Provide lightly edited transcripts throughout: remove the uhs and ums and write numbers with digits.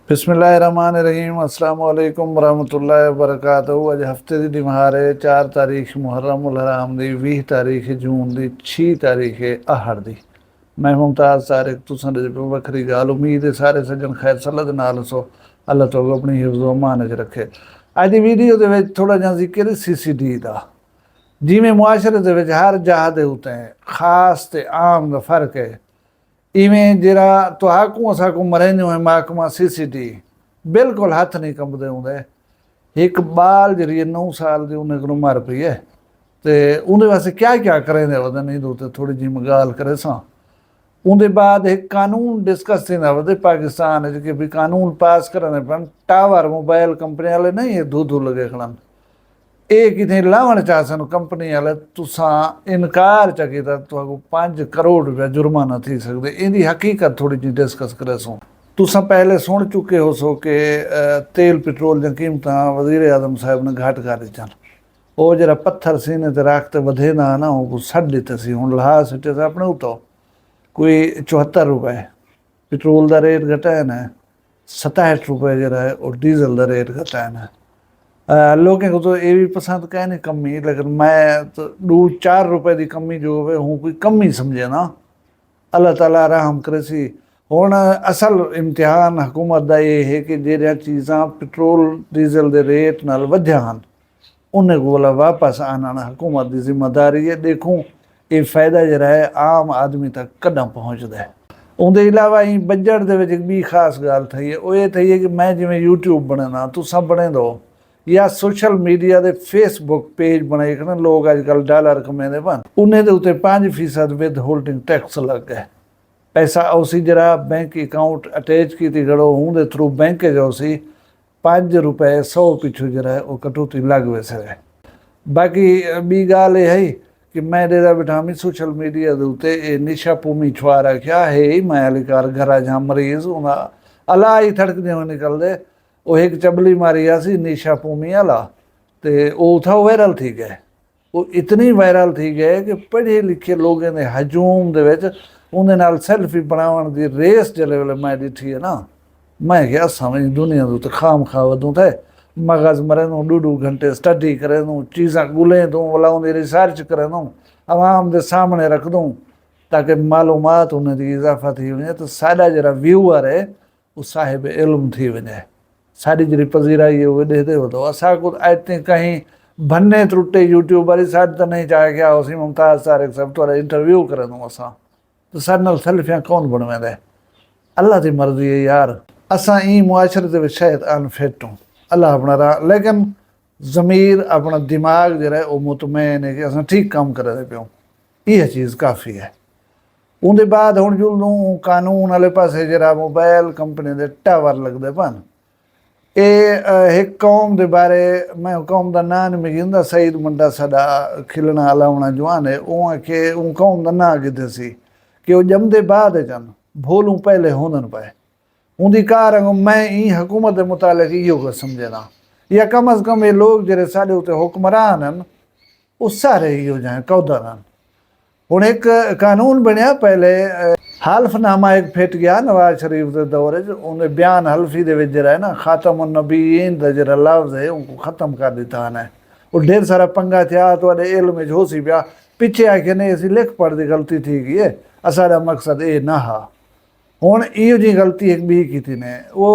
बिस्मिल्लाहिर्रहमानिर्रहीम अस्सलाम वालेकुम वरहमतुल्लाहि वबरकातुहू। अज हफ्ते की दिमार है 4 तारीख मुहर्रम उल हराम दी, 20 तारीख जून दी, 6 तारीख आहड़ दी। मैं मुमताज़ तारिक तुसां दे वखरी गाल उम्मीद है सारे सज्जन खैर सल्लत नाल सो अल्लाह तो अपनी हिफ्ज़ अमान च रखे। अज दी वीडियो दे विच थोड़ा जिहा जिक्र CCD दा, जिवें मुआशरे दे विच हर जहा दे उत्ते खास ते आम दा फर्क है, इवें जरा तुहाकू असाकू मरेंदो है महकमा CCD बिल्कुल हथ नहीं कंबदे होंदे। एक बाल जरिए 9 साल की उन्हें को मर पई है तो उन्हें वास्ते क्या क्या करेंदे वदे नहीं दो थोड़ी जी मैं गाल करे सा। उनके बाद एक कानून डिस्कस थींदा वदे पाकिस्तान कि भी कानून पास करने पन टावर मोबाइल कंपनी वाले नहीं ये धू लगे खड़न ये कितें लावण चाहसन कंपनी वाले तुसां इनकार चा कीता तुहाकू 5 करोड़ रुपया जुर्माना थी सकदे। इहदी हकीकत थोड़ी जी डिस्कस करे सो। तुसां पहले सुन चुके हो सो कि तेल पेट्रोल दी कीमतां वज़ीर आज़म साहब ने घट कर दित्तियां। वो जरा पत्थर सीने ते रख ते वधे ना वो सड़ दित्ते सी। हुण लहा सिटे से अपने उतो कोई 74 रुपए पेट्रोल का रेट घटाया है, 67 रुपए जरा है और डीजल का रेट घटाया है। लोगों को तो ये भी पसंद कहे नहीं कमी, लेकिन मैं तो 2-4 रुपए की कमी जो है हूँ कोई कमी समझे ना। अल्लाह ताला रहम करे सी। हुण असल इम्तिहान हुकूमत का ये है कि जो चीज़ां पेट्रोल डीजल के रेट नाल वधिया हन उन्हें को वापस आना हुकूमत की जिम्मेदारी है। देखूँ ये फायदा जरा है आम आदमी तक कदा पहुँचता है। उनके इलावा ही बजट के एक भी खास गाल थी है वो ये थी है कि मैं जिमें यूट्यूब बने तुसां बने दो या सोशल मीडिया के फेसबुक पेज बनाए खड़े लोग अजकल डॉलर कमेंदे पन उन्हें उत्ते 5% विद होल्डिंग टैक्स लग गए। पैसा उसी जरा बैंक अकाउंट अटैच की खड़ो हूँ दे थ्रू बैंक जो सी 5 रुपए 100 पिछू जरा है वो कटौती लग वैसे। बाकी बी गाल ये है कि मैं डेरा बैठा मी सोशल मीडिया के उत्ते निशा भूमि छुआ रखा है मैं अलिकार घर जहाँ मरीज उन्हें अला ही थड़कदे हुए निकलते वो एक चबली मारी आसी निशा भूमि आला तो वो था वायरल थी गए। वो इतनी वायरल थी गए कि पढ़े लिखे लोगों ने हजूम दे उन्हें नाल सेल्फी बनावन की रेस जले वेले मैं डिठी है ना। मैं क्या समझ दुनिया तो खाम खा वधूं थे मगज मरे दूँ 2-2 घंटे स्टडी करे दूँ चीज़ां गुले दूँ वाला उनकी रिसर्च करे दूँ आवाम के सामने रख दूँ ताकि मालूमात उन्हें इजाफा थी वजे तो साडा जरा व्यूअर है वो साहिब इल्म थी वजे। साड़ी जी पजीराई है वो देते हो तो असा को आते कहीं भन्ने त्रुटे यूट्यूब वाली साइड तो नहीं चाहे क्या उसी मुमताज़ तारिक सब थोड़ा इंटरव्यू करे दूँ असा तो साढ़े नाल सेल्फियाँ कौन बनवेंदे। अल्लाह की मर्जी है यार। असा ई मुआशरे के शायद अनफिट हूँ अल्लाह अपना रहा लेकिन ज़मीर अपना दिमाग जरा है वो मुतमैन है कि अस ठीक काम करे पे यह चीज़ काफ़ी है। उनके बाद हूँ जुलूँ कानून वाले पासे जरा मोबाइल कंपनी के टावर लगते पन ये एक कौम के बारे मैं कौम का ना नहीं मिलता सईद मुंडा साडा खिलना अलावना जवान है उहाँ के उन कौम का ना किते सी कि वो जमदे बाद चन भोलू पहले होनन पाए उनकी कार मैं ई हुकूमत के मुतालिक इो समझना या कम अज़ कम ये लोग जरे साढ़े उत्ते हुक्मरान हैं वो सारे इो जाए कौदर हैं। हुण एक कानून बनया पहले हल्फनामा एक फिट गया नवाज शरीफ के दौर उन्हें बयान हल्फी दे जरा है ना खातम नबीन का जरा लफ्ज़ है उनको ख़त्म कर दिता है। वो ढेर सारा पंगा थे तो इल्म हो सी पिया पिछे आके नहीं असी लिख पढ़ की गलती थी गई है असाड़ा मकसद ये ना हा। हुण इहो जी गलती एक भी की ने वो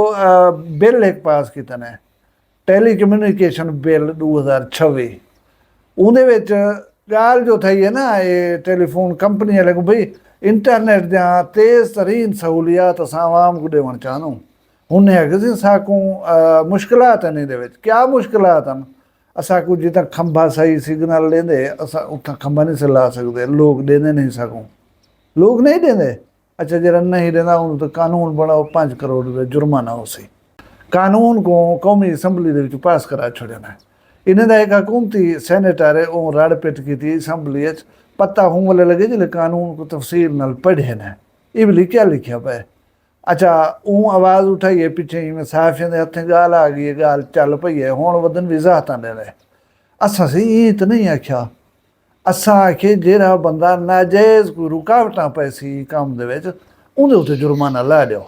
बिल एक पास किया ने टेली कम्यूनिकेशन बिल 2026 उन्हें गाल जो थी है ना ये टेलीफोन कंपनी वाले को भाई इंटरनेट जहाँ तेज़ तरीन सहूलियात अस आवाम को देवण चाहूँ उन्हें है साकू मुश्किलात नहीं दे क्या मुश्किलात हैं असाकू जितना खंभा सही सिग्नल देंदे असा उतना खंभा नहीं से ला सकते लोग देने नहीं सकूँ लोग नहीं देंदे। अच्छा जरा नहीं देना उन्हें तो कानून बनाओ 5 करोड़ रुपये जुर्माना उसी कानून को कौमी असैम्बली के पास करा छोड़ना है। इन्हें एक हुकूमती सैनेटर है वो रड़ पिट की थी असैम्बली पता हूँ वाले लगे जिले कानून को तफसील नाल पढ़े न ये भी क्या लिखा पे। अच्छा ऊँ आवाज़ उठाई है पिछे ही में सहाफ़ियों के हथें गाल आ गई है गाल चल पई है हुण वधन वजाहत दे रहे असा सी ये तो नहीं आख्या असा आखे जेड़ा बंदा नाजायज़ कोई रुकावट पैसी काम दे उन्हें उत्ते जुर्माना ला दो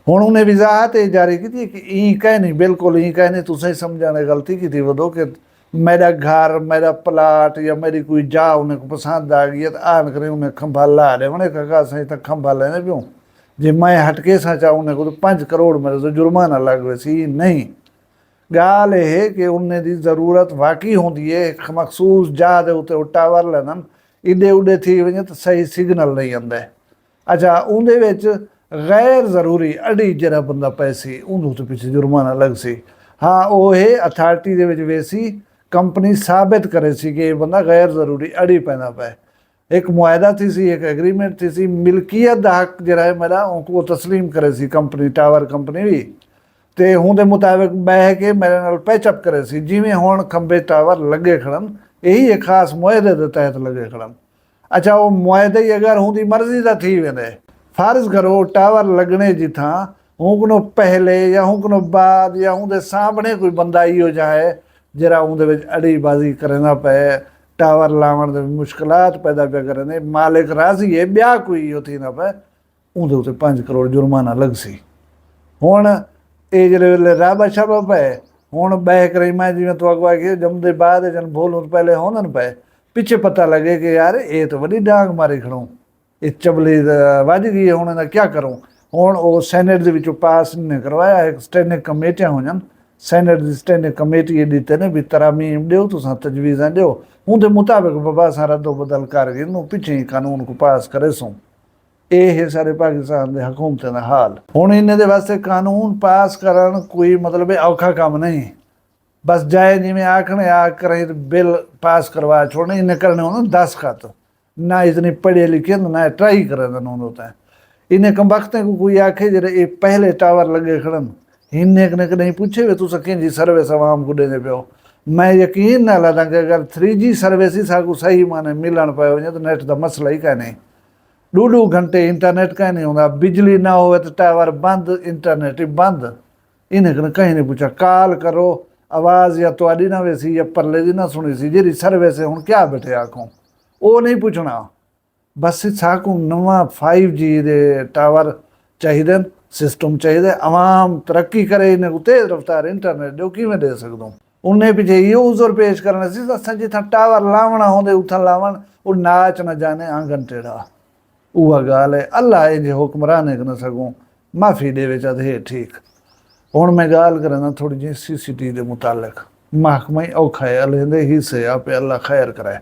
हुण उन्हें वजाहत जारी की कि ई कह नहीं, बिल्कुल ई कह नहीं, तुसें समझाने गलती की थी वो कि मेरा घर, मेरा प्लाट या मेरी कोई जा उन्हें को पसंद आ गई है तो आन करें उन्हें खंभा ला रहे उन्हें कहा सही तक खंभा लेने पियो जे मैं हटके सा चाहूँ उन्हें को तो 5 करोड़ मेरे तो जुर्माना लग वैसी नहीं। गाल है कि उन्हें दी जरूरत वाकई होंगी है एक मखसूस जा दे उते टावर लेना इडे उडे थी वजे तो सही सिग्नल नहीं आंदा। अच्छा उनदे विच गैर जरूरी अड़ी जरा बंदा पैसे उन्होंने तो पिछे जुर्माना लग सी। हाँ वो है अथॉरिटी दे विच वेसी कंपनी साबित करे सी कि ये बंदा गैर जरूरी अड़ी पैदा पे एक मुआहदा थी सी, एक एग्रीमेंट थी सी, मिल्कियत दा हक जरा है मेरा उनको तस्लीम करे सी कंपनी, टावर कंपनी भी ते हुंदे मुताबिक बह के मेरे नाल पैचअप करे सी जिवें हुण खंबे टावर लगे खड़न यही एक खास मुआहदे दे तहत लगे खड़न। अच्छा वो मुआहदे अगर हुंदी मर्जी दा थी वेंदे, फर्ज करो टावर लगने जी था हुकनो पहले या हुकनो बाद या उनके सामने कोई बंदा इो जाए जरा उनके अड़ीबाजी करना पे टावर लावन के मुश्किलात पैदा पे करने मालिक राजी है ब्याह कोई इो थी ना पे उनके उत्ते 5 करोड़ जुर्माना लग सी। हुण ये जिले वेले राबा शाबा पे हुण बह कर मैं जिवें तो अगवा के जमदे बाद जन बोलूं पहले होंदन पे पिछे पता लगे कि यार ये तो वही डांग मारी खड़ो ये चबली वज गई है हुण क्या करूँ। हुण वो सैनेट दे विचों पास ने करवाया एक स्टैंडिंग कमेटियां होजन सैनेट की स्टैंडिंग कमेटी ये दीते ने भी तरामीम दो तुसां तजवीज़ां दो उनके मुताबिक बाबा असां रद्दो बदल करके इनू पिछे ही कानून को पास करे सूं। ये है सारे पाकिस्तान के हुकूमतें का हाल। हुण इन्हें दे वास्ते कानून पास करन कोई मतलब औखा काम नहीं, बस जाए जिमें आखने आ करें बिल पास करवा छोड़ने इन्हें करने होना 10 खत ना इतनी पढ़े लिखे ना ट्राई करें होता है। इन्हें कम वक्त को कोई आखे जरे ये पहले टावर लगे खड़न इन्हें नहीं पूछे वे तुस जी सर्विस आवाम को देने पे मैं यकीन ना लादा कि अगर 3G सर्विस ही साकू सही माने मिलन पाए वजे तो नेट का मसला ही क्या नहीं, 2-2 घंटे इंटरनेट कहीं नहीं होता, बिजली ना हो तो टावर बंद इंटरनेट ही बंद। इन्हें कहीं नहीं पूछा कॉल करो आवाज़ या तो ना वैसी या परले दी ना सुनी सी जी सर्विस है हूँ क्या बैठे आखों वो नहीं पूछना। बस साकू नवा 5G दे टावर चाहिए सिस्टम चाहिए आवाम तरक्की करे इन्हें तेज रफ्तार इंटरनेट दो कि दे सकूँ उन्हें पिछे ये उजर पेश करना सी असां जिथा टावर लावना होंदे उथा लावन वो नाच न जाने आंगन टेढ़ा उहा गाल है। अल्लाह ये जे हुक्मराने न सकूँ माफ़ी दे चाहे ठीक। हुण मैं गाल करना थोड़ी जी CCTV के मुतालिक महकमा ही औखा है अलहदे हिस्से आप अल्लाह खैर कराए।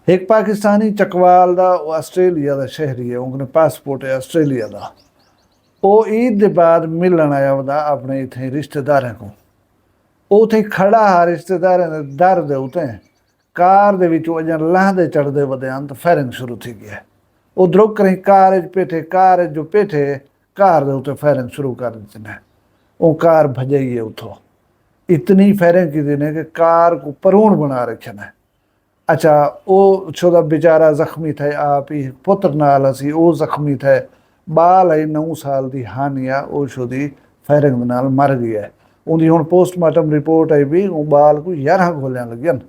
एक पाकिस्तानी चकवाल का आस्ट्रेलिया का शहरी है उनके पासपोर्ट है आस्ट्रेलिया का वो ईद के बाद मिलन आया वदा अपने इतने रिश्तेदारों को उथे खड़ा हा रिश्तेदारों के दर दे उते कार दे विचों अजां लहंदे चढ़दे वधियान तो फायरिंग शुरू थी गया उधरों कहीं कार जो पेठे कार दे उते फायरिंग शुरू कर दी ने वो कार भजाई है उथों इतनी फायरिंग की ने कि कार को परूण बना रखे ने। अच्छा वो छोदा बेचारा जख्मी थे आप ही पुत्र नाल असी वो जख्मी थे बाल है 9 साल की हानिया वो छोदी फायरिंग नाल मर गया है उनकी हुण पोस्टमार्टम रिपोर्ट आई भी वो बाल को 11 गोलियां लगियन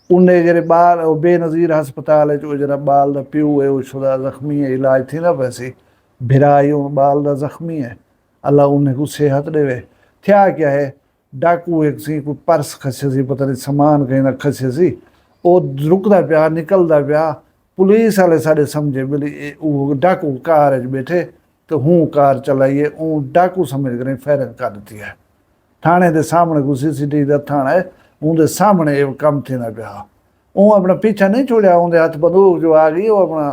उन्हें जरे बाल बेनज़ीर हस्पताल जो जरा बाल का प्यू है वो छोदा जख्मी है इलाज थी ना वैसे भिराई बाल का जख्मी है अल्लाह उन्हें को सेहत देवे। क्या क्या है डाकू एक सी कोई पर्स खसे सी पता नहीं समान कहीं ना खसे सी वो रुकदा पिया निकलदा पिया पुलिस वाले साढ़े समझे बोली वो डाकू कार बैठे तो हूँ कार चलाइए वो डाकू समझ कर फायरिंग कर दी है। थाने के सामने को CCTV का थाना है उनके सामने ये कम थी ना पिया वो अपना पीछा नहीं छोड़ा उनके हाथ बंदूक जो आ गई वो अपना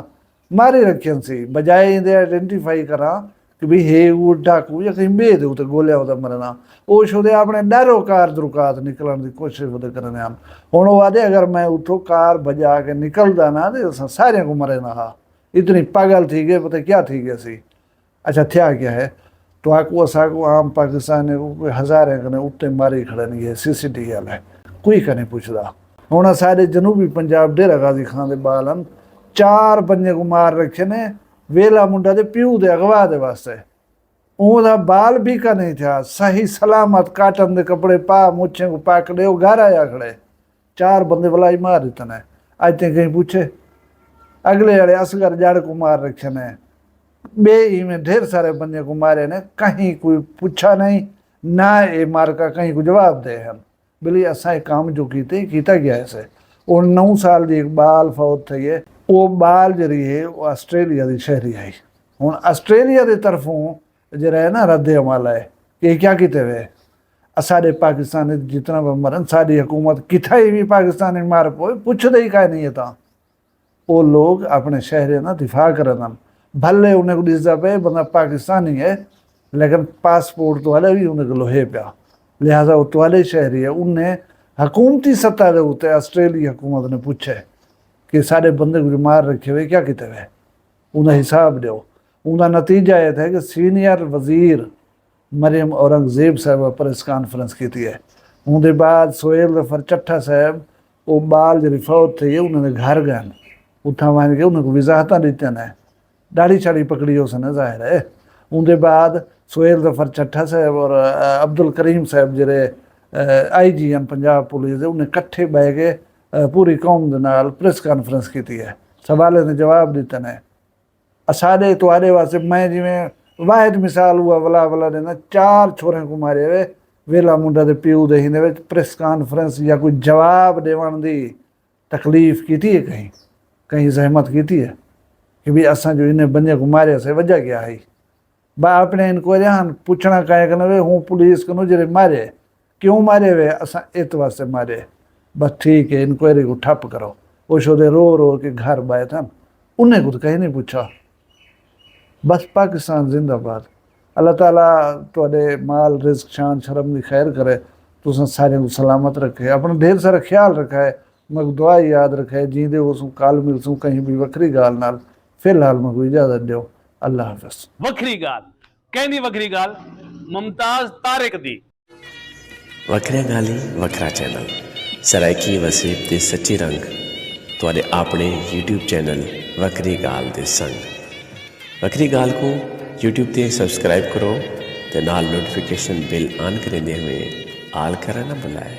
मारे रखियन सी बजाय इन्हें आइडेंटिफाई करा कि भी हे वो डाकू या कहीं बेद तो गोलिया होता मरना वो छोड़े अपने डरो कार दुरुकात निकलने की कोशिश वो करने हम हूँ वो आदे अगर मैं उठो कार बजा के निकलता ना तो सारे को मरे ना हा इतनी पागल थी गए पता क्या थी गया सी। अच्छा क्या क्या है तो आकू असाकू आम पाकिस्तान को हज़ारे कने उत्ते मारी खड़नी है CCTV वाला कोई कने पूछदा। हुण सारे जनूबी पंजाब डेरा गाजी खान दे बालन 4 बंदे को मार रखे ने वेला मुंडा दे प्यू दे अगवा दे वास्ते ओदा बाल भी का नहीं था सही सलामत काटन दे कपड़े पा मुछे को पाकड़े वो घर आया खड़े 4 बंदे भलाई मार देते ने आज ते कहीं पूछे अगले वाले असगर जड़ को मार रखे ने बे में ढेर सारे बंदे को मारे ने, कहीं कोई पूछा नहीं ना, ये मार का कहीं को जवाब दे हम बोली असा काम जो कीता गया ऐसे। और 9 साल की एक बाल फौत थी है, वो बाल जरी है वो आस्ट्रेलिया की शहरी आई। हूँ आस्ट्रेलिया की तरफों जरा है ना रद्द अमल है कि क्या किते हुए साढ़े पाकिस्तान जितना भी मरन साड़ी हुकूमत किथा भी पाकिस्तान मार पोए पुछते ही का नहीं है। तो वो लोग अपने शहर ना दिफा करन, भले उन्हें को दिसदा पे बंदा पाकिस्तानी है लेकिन पासपोर्ट तो वाले भी उन्हें को लोहे पिया, लिहाजा वो तो वाले शहरी है। उन्हें हुकूमती सत्ता के उत्ते ऑस्ट्रेलिया हुकूमत ने पूछे कि साढ़े बंदे को मार रखे हुए क्या किते हुए, उन्हें हिसाब दो। उनका नतीजा यह था कि सीनियर वजीर मरियम औरंगजेब साहब प्रेस कॉन्फ्रेंस की है। उनके बाद सोहेल जफर चट्ठा साहब वो बाल जी फौत थी उन्होंने घर गए उठा मान के उन्हें वजाहत दीते ने, दाढ़ी शाड़ी पकड़ी उसने जाहिर है। उनके बाद सोहेल जफर चट्ठा साहब और अब्दुल करीम साहब जरे IGN पंजाब पुलिस है, उन्हें कट्ठे बह के पूरी कौम के नाल प्रेस कॉन्फ्रेंस की है, सवालों ने जवाब दिते ने। साढ़े तुआरे वास्ते मैं जिमें वाहिद मिसाल हुआ वला वला ने ना 4 छोरे को मारे हुए वेला मुंडा के प्यू दे हिंदे प्रेस कॉन्फ्रेंस या कोई जवाब देवन की तकलीफ की है, कहीं कहीं जहमत की है कि भी असा जो इन्हें बंदे को मारे से वजह क्या है। बा अपने इनको जहां पूछना कहे कि वे हूँ पुलिस को जरे मारे क्यों मारे वे असा इत वास्ते मारे, बस ठीक है इंक्वायरी को ठप करो। वो शोधे रो रो के घर बाए था, उन्हें कुछ कहीं नहीं पूछा। बस पाकिस्तान जिंदाबाद। अल्लाह ताला तुहाडे माल रिस्क शान शर्म की खैर करे, तुसा सारे को सलामत रखे, अपना ढेर सारा ख्याल रखा है, मैं दुआ याद रखा है, जींदे हो काल मिलसूँ कहीं भी वक्री गाल नाल। फिलहाल मैं कोई इजाजत दो, अल्लाह हाफिज। वक्री गाल कहनी वक्री गाल मुमताज तारिक दी वखरिया गाली वखरा चैनल सराइकी वसीब दे सच्चे रंग तुहाडे अपने YouTube चैनल वक्री गाल दे संग। वक्री गाल को YouTube ते सब्सक्राइब करो ते नाल नोटिफिकेशन बिल ऑन करेंदे हुए आल करना ना भुलाए।